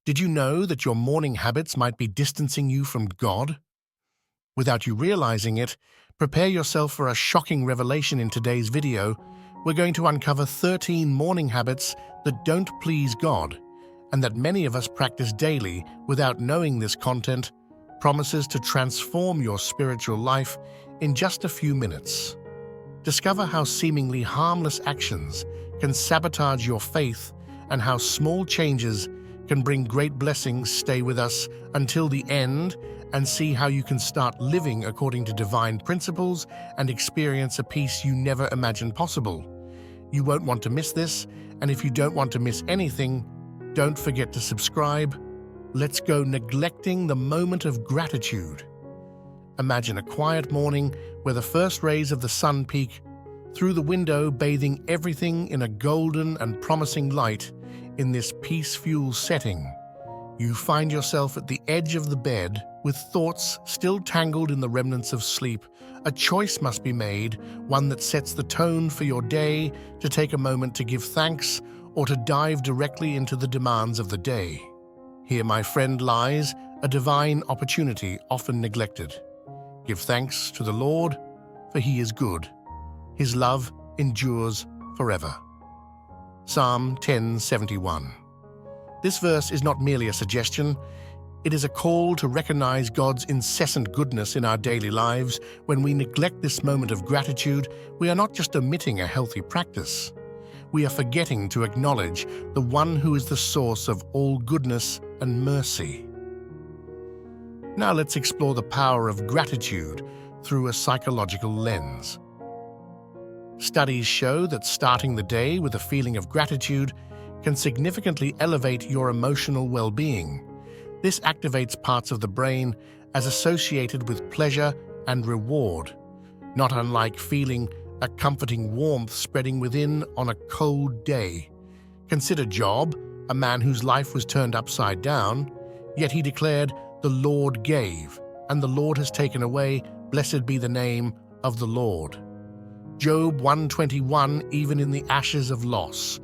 Did you know that your morning habits might be distancing you from God? Without you realizing it, prepare yourself for a shocking revelation in today's video. We're going to uncover 13 morning habits that don't please God, and that many of us practice daily without knowing. This content promises to transform your spiritual life in just a few minutes. Discover how seemingly harmless actions can sabotage your faith and how small changes can bring great blessings. Stay with us until the end and see how you can start living according to divine principles and experience a peace you never imagined possible. You won't want to miss this, and if you don't want to miss anything, don't forget to subscribe. Let's go. Neglecting the moment of gratitude. Imagine a quiet morning where the first rays of the sun peek through the window, bathing everything in a golden and promising light. In this peace-fueled setting, you find yourself at the edge of the bed with thoughts still tangled in the remnants of sleep. A choice must be made, one that sets the tone for your day: to take a moment to give thanks or to dive directly into the demands of the day. Here, my friend, lies a divine opportunity often neglected. Give thanks to the Lord, for He is good. His love endures forever. Psalm 10:71. This verse is not merely a suggestion, it is a call to recognize God's incessant goodness in our daily lives. When we neglect this moment of gratitude, we are not just omitting a healthy practice. We are forgetting to acknowledge the one who is the source of all goodness and mercy. Now let's explore the power of gratitude through a psychological lens. Studies show that starting the day with a feeling of gratitude can significantly elevate your emotional well-being. This activates parts of the brain as associated with pleasure and reward, not unlike feeling a comforting warmth spreading within on a cold day. Consider Job, a man whose life was turned upside down, yet he declared, "The Lord gave, and the Lord has taken away. Blessed be the name of the Lord." Job 1:21. Even in the ashes of loss,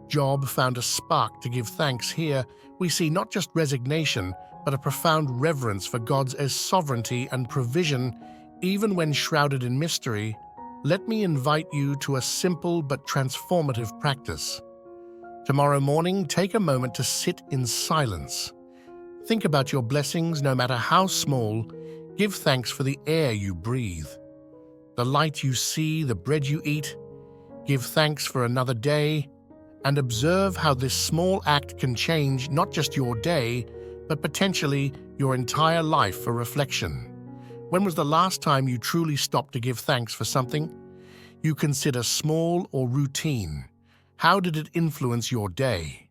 Job found a spark to give thanks. Here we see not just resignation, but a profound reverence for God's sovereignty and provision, even when shrouded in mystery. Let me invite you to a simple but transformative practice. Tomorrow morning, take a moment to sit in silence. Think about your blessings, no matter how small. Give thanks for the air you breathe, the light you see, the bread you eat. Give thanks for another day, and observe how this small act can change not just your day, but potentially your entire life. For reflection, when was the last time you truly stopped to give thanks for something you consider small or routine? How did it influence your day?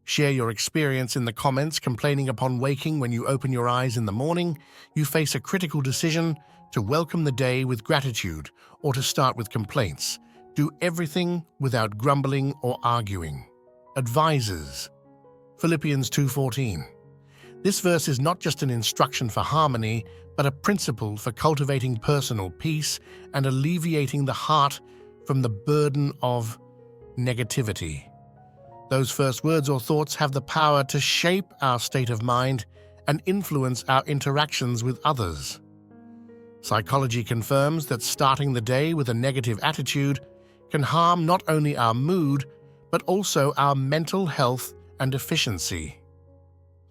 Share your experience in the comments. Complaining upon waking. When you open your eyes in the morning, you face a critical decision: to welcome the day with gratitude or to start with complaints. Do everything without grumbling or arguing. Advisors. Philippians 2:14. This verse is not just an instruction for harmony, but a principle for cultivating personal peace and alleviating the heart from the burden of negativity. Those first words or thoughts have the power to shape our state of mind and influence our interactions with others. Psychology confirms that starting the day with a negative attitude can harm not only our mood, but also our mental health and efficiency.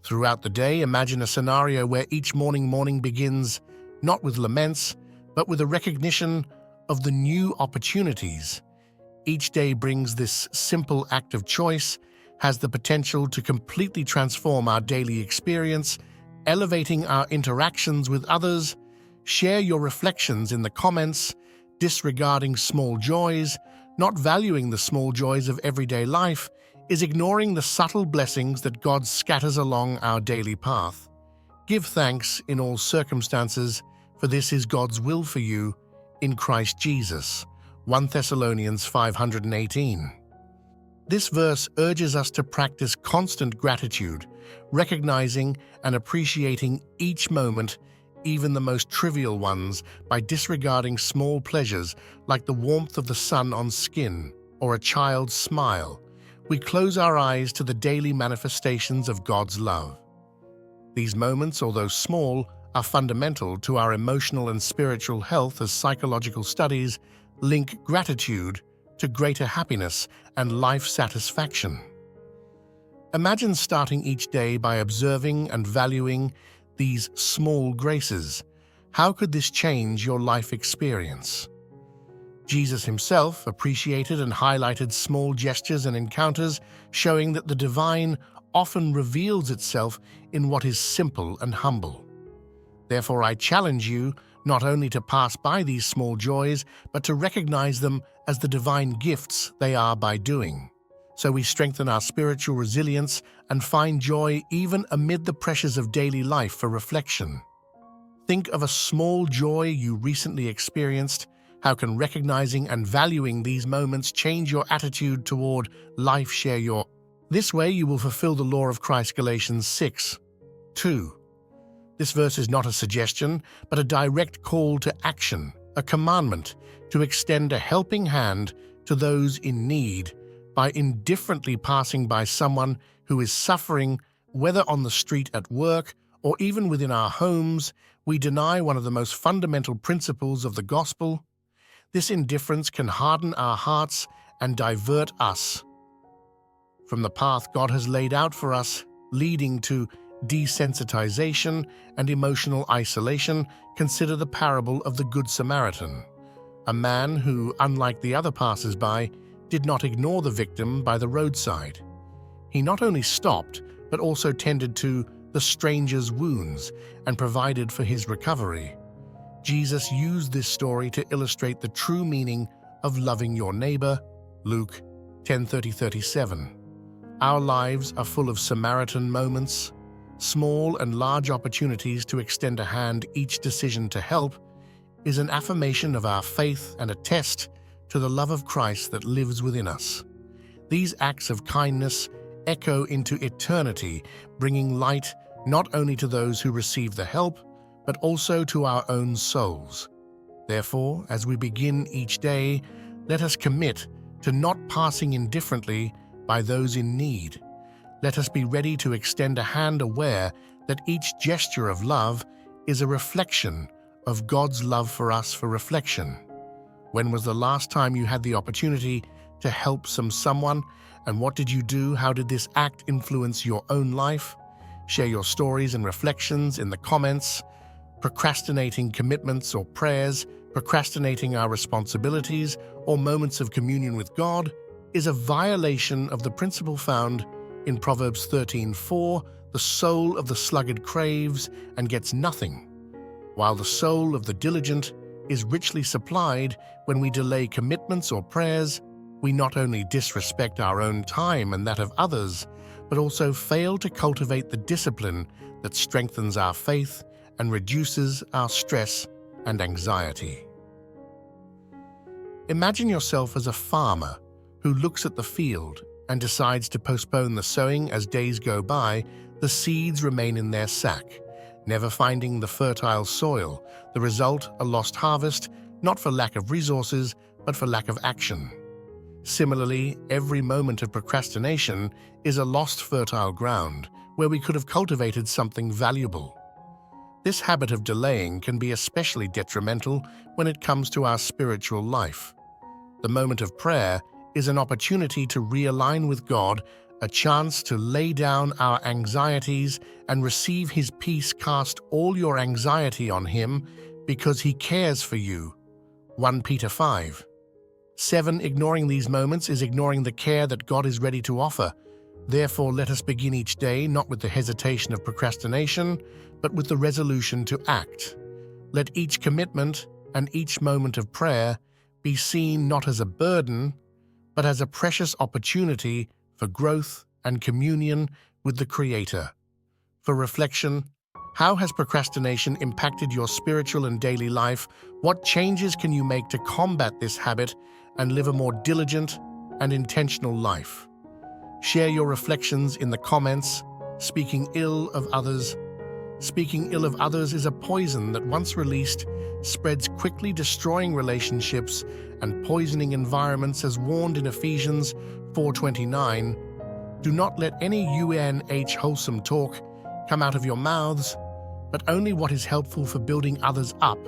Throughout the day, imagine a scenario where each morning begins not with laments, but with a recognition of the new opportunities. Each day brings. This simple act of choice has the potential to completely transform our daily experience, elevating our interactions with others. Share your reflections in the comments. Disregarding small joys, not valuing the small joys of everyday life, is ignoring the subtle blessings that God scatters along our daily path. Give thanks in all circumstances, for this is God's will for you in Christ Jesus. 1 Thessalonians 5:18. This verse urges us to practice constant gratitude, recognizing and appreciating each moment, even the most trivial ones, by disregarding small pleasures like the warmth of the sun on skin or a child's smile. we close our eyes to the daily manifestations of God's love. These moments, although small, are fundamental to our emotional and spiritual health, as psychological studies link gratitude to greater happiness and life satisfaction. Imagine starting each day by observing and valuing these small graces. How could this change your life experience? Jesus himself appreciated and highlighted small gestures and encounters, showing that the divine often reveals itself in what is simple and humble. Therefore, I challenge you not only to pass by these small joys, but to recognize them as the divine gifts they are by doing. So we strengthen our spiritual resilience and find joy even amid the pressures of daily life. For reflection, think of a small joy you recently experienced. How can recognizing and valuing these moments change your attitude toward life? Share your. This way you will fulfill the law of Christ. Galatians 6:2. This verse is not a suggestion, but a direct call to action, a commandment to extend a helping hand to those in need by indifferently passing by someone who is suffering, whether on the street, at work, or even within our homes. We deny one of the most fundamental principles of the gospel. This indifference can harden our hearts and divert us from the path God has laid out for us, leading to desensitization and emotional isolation. Consider the parable of the Good Samaritan, a man who, unlike the other passers-by, did not ignore the victim by the roadside. He not only stopped, but also tended to the stranger's wounds and provided for his recovery. Jesus used this story to illustrate the true meaning of loving your neighbor. Luke 10:30-37. Our lives are full of Samaritan moments, small and large opportunities to extend a hand. Each decision to help is an affirmation of our faith and a test to the love of Christ that lives within us. These acts of kindness echo into eternity, bringing light not only to those who receive the help, but also to our own souls. Therefore, as we begin each day, let us commit to not passing indifferently by those in need. Let us be ready to extend a hand, aware that each gesture of love is a reflection of God's love for us. For reflection, when was the last time you had the opportunity to help someone, and what did you do? How did this act influence your own life? Share your stories and reflections in the comments. Procrastinating commitments or prayers, procrastinating our responsibilities or moments of communion with God is a violation of the principle found in Proverbs 13:4. The soul of the sluggard craves and gets nothing, while the soul of the diligent is richly supplied. When we delay commitments or prayers, we not only disrespect our own time and that of others, but also fail to cultivate the discipline that strengthens our faith and reduces our stress and anxiety. Imagine yourself as a farmer who looks at the field and decides to postpone the sowing. As days go by, the seeds remain in their sack, never finding the fertile soil. The result, a lost harvest, not for lack of resources, but for lack of action. Similarly, every moment of procrastination is a lost fertile ground where we could have cultivated something valuable. This habit of delaying can be especially detrimental when it comes to our spiritual life. The moment of prayer is an opportunity to realign with God, a chance to lay down our anxieties and receive His peace. Cast all your anxiety on Him because He cares for you. 1 Peter 5:7. Ignoring these moments is ignoring the care that God is ready to offer. Therefore, let us begin each day not with the hesitation of procrastination, but with the resolution to act. Let each commitment and each moment of prayer be seen not as a burden, but as a precious opportunity for growth and communion with the Creator. For reflection, how has procrastination impacted your spiritual and daily life? What changes can you make to combat this habit and live a more diligent and intentional life? Share your reflections in the comments. Speaking ill of others. Speaking ill of others is a poison that, once released, spreads quickly, destroying relationships and poisoning environments, as warned in Ephesians 4:29. Do not let any UNH wholesome talk come out of your mouths, but only what is helpful for building others up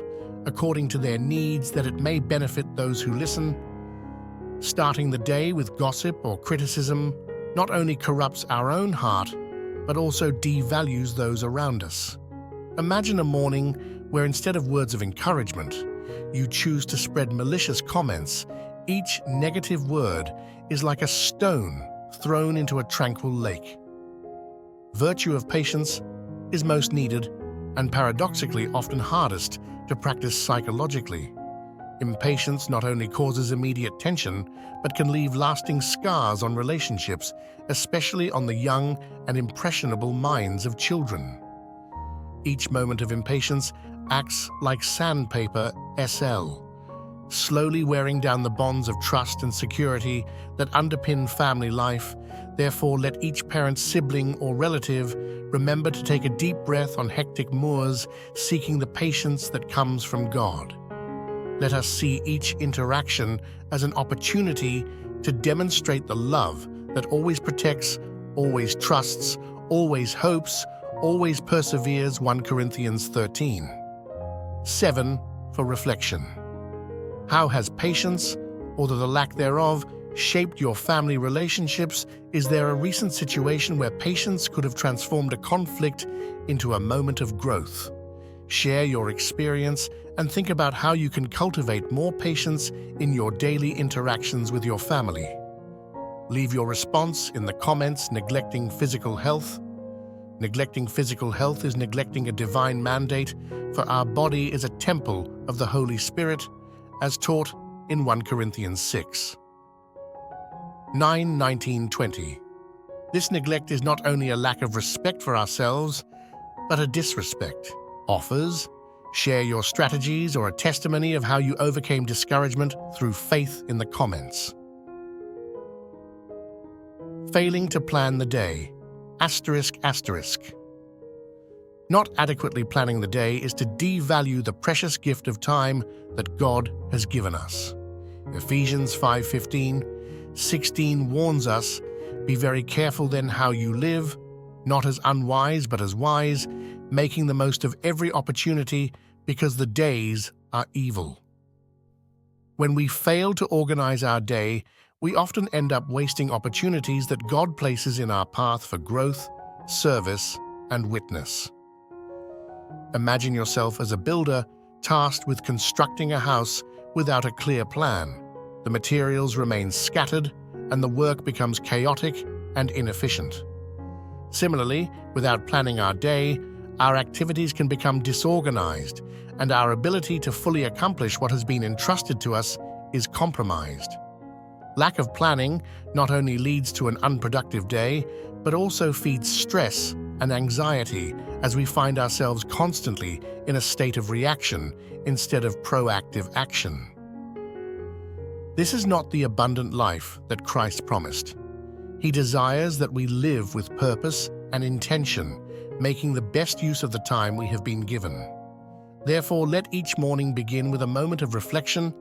according to their needs, that it may benefit those who listen. Starting the day with gossip or criticism not only corrupts our own heart, but also devalues those around us. Imagine a morning where instead of words of encouragement, you choose to spread malicious comments. Each negative word is like a stone thrown into a tranquil lake. Virtue of patience is most needed and paradoxically often hardest to practice psychologically. Impatience not only causes immediate tension, but can leave lasting scars on relationships, especially on the young and impressionable minds of children. Each moment of impatience acts like sandpaper SL, slowly wearing down the bonds of trust and security that underpin family life. Therefore, let each parent, sibling, or relative remember to take a deep breath on hectic moors, seeking the patience that comes from God. Let us see each interaction as an opportunity to demonstrate the love that always protects, always trusts, always hopes, always perseveres. 1 Corinthians 13. 7. For reflection. How has patience, or the lack thereof, shaped your family relationships? Is there a recent situation where patience could have transformed a conflict into a moment of growth? Share your experience and think about how you can cultivate more patience in your daily interactions with your family. Leave your response in the comments. Neglecting physical health. Neglecting physical health is neglecting a divine mandate, for our body is a temple of the Holy Spirit, as taught in 1 Corinthians 6. 9:19-20. This neglect is not only a lack of respect for ourselves, but a disrespect. Offers, share your strategies or a testimony of how you overcame discouragement through faith in the comments. Failing to plan the day. Asterisk. Not adequately planning the day is to devalue the precious gift of time that God has given us. Ephesians 5:15-16 warns us, "Be very careful then how you live, not as unwise but as wise, making the most of every opportunity, because the days are evil." When we fail to organize our day, we often end up wasting opportunities that God places in our path for growth, service, and witness. Imagine yourself as a builder tasked with constructing a house without a clear plan. The materials remain scattered, and the work becomes chaotic and inefficient. Similarly, without planning our day, our activities can become disorganized, and our ability to fully accomplish what has been entrusted to us is compromised. Lack of planning not only leads to an unproductive day, but also feeds stress and anxiety, as we find ourselves constantly in a state of reaction instead of proactive action. This is not the abundant life that Christ promised. He desires that we live with purpose and intention, making the best use of the time we have been given. Therefore, let each morning begin with a moment of reflection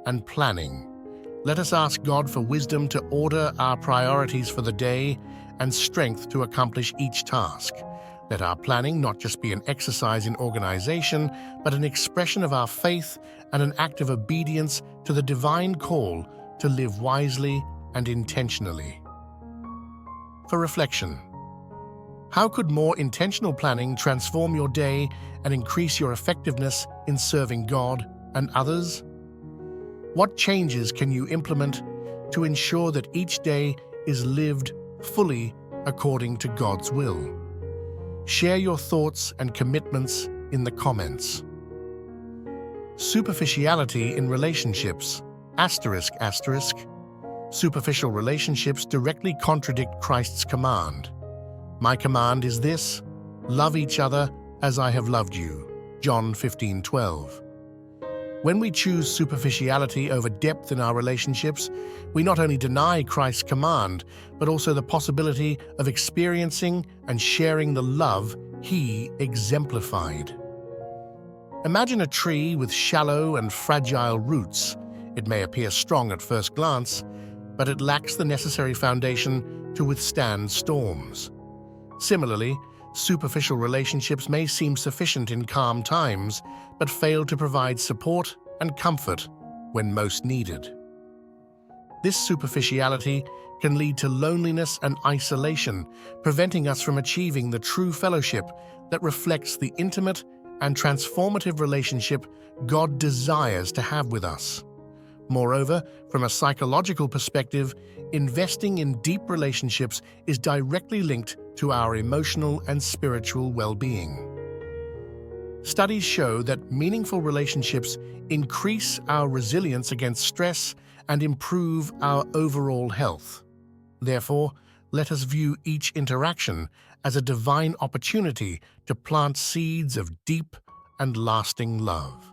and planning. Let us ask God for wisdom to order our priorities for the day and strength to accomplish each task. Let our planning not just be an exercise in organization, but an expression of our faith and an act of obedience to the divine call to live wisely and intentionally. For reflection. How could more intentional planning transform your day and increase your effectiveness in serving God and others? What changes can you implement to ensure that each day is lived fully according to God's will? Share your thoughts and commitments in the comments. Superficiality in relationships. Asterisk. Superficial relationships directly contradict Christ's command. "My command is this: love each other as I have loved you." John 15:12. When we choose superficiality over depth in our relationships, we not only deny Christ's command, but also the possibility of experiencing and sharing the love He exemplified. Imagine a tree with shallow and fragile roots. It may appear strong at first glance, but it lacks the necessary foundation to withstand storms. Similarly, superficial relationships may seem sufficient in calm times, but fail to provide support and comfort when most needed. This superficiality can lead to loneliness and isolation, preventing us from achieving the true fellowship that reflects the intimate and transformative relationship God desires to have with us. Moreover, from a psychological perspective, investing in deep relationships is directly linked to our emotional and spiritual well-being. Studies show that meaningful relationships increase our resilience against stress and improve our overall health. Therefore, let us view each interaction as a divine opportunity to plant seeds of deep and lasting love.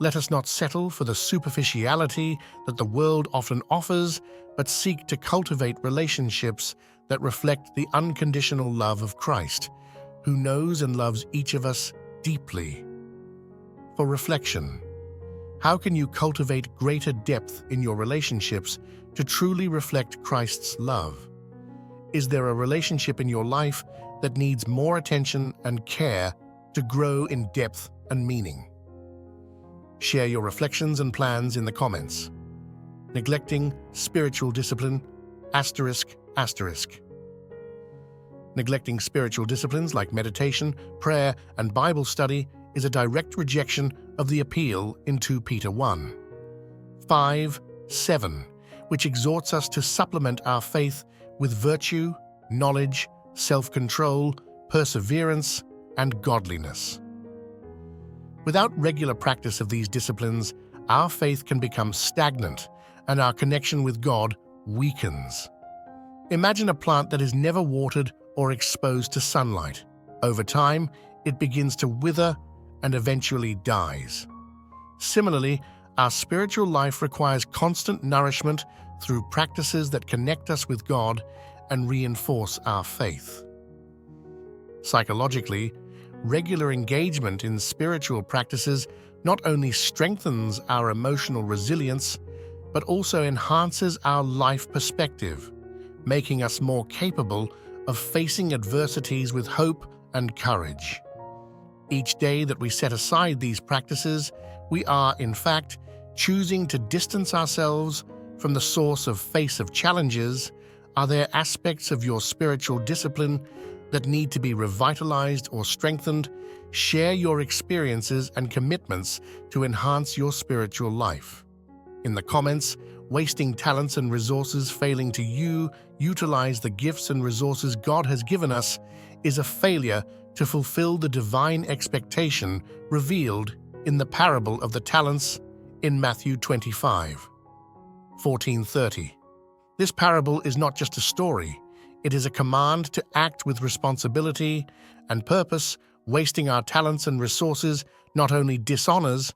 Let us not settle for the superficiality that the world often offers, but seek to cultivate relationships that reflect the unconditional love of Christ, who knows and loves each of us deeply. For reflection, how can you cultivate greater depth in your relationships to truly reflect Christ's love? Is there a relationship in your life that needs more attention and care to grow in depth and meaning? Share your reflections and plans in the comments. Neglecting spiritual discipline, ***. Neglecting spiritual disciplines like meditation, prayer, and Bible study is a direct rejection of the appeal in 2 Peter 1:5-7, which exhorts us to supplement our faith with virtue, knowledge, self-control, perseverance, and godliness. Without regular practice of these disciplines, our faith can become stagnant and our connection with God weakens. Imagine a plant that is never watered or exposed to sunlight. Over time, it begins to wither and eventually dies. Similarly, our spiritual life requires constant nourishment through practices that connect us with God and reinforce our faith. Psychologically, regular engagement in spiritual practices not only strengthens our emotional resilience, but also enhances our life perspective, making us more capable of facing adversities with hope and courage. Each day that we set aside these practices, we are, in fact, choosing to distance ourselves from the source of challenges. Are there aspects of your spiritual discipline that need to be revitalized or strengthened? Share your experiences and commitments to enhance your spiritual life. In the comments, wasting talents and resources failing to utilize the gifts and resources God has given us is a failure to fulfill the divine expectation revealed in the parable of the talents in Matthew 25:14-30. This parable is not just a story, it is a command to act with responsibility and purpose. Wasting our talents and resources not only dishonors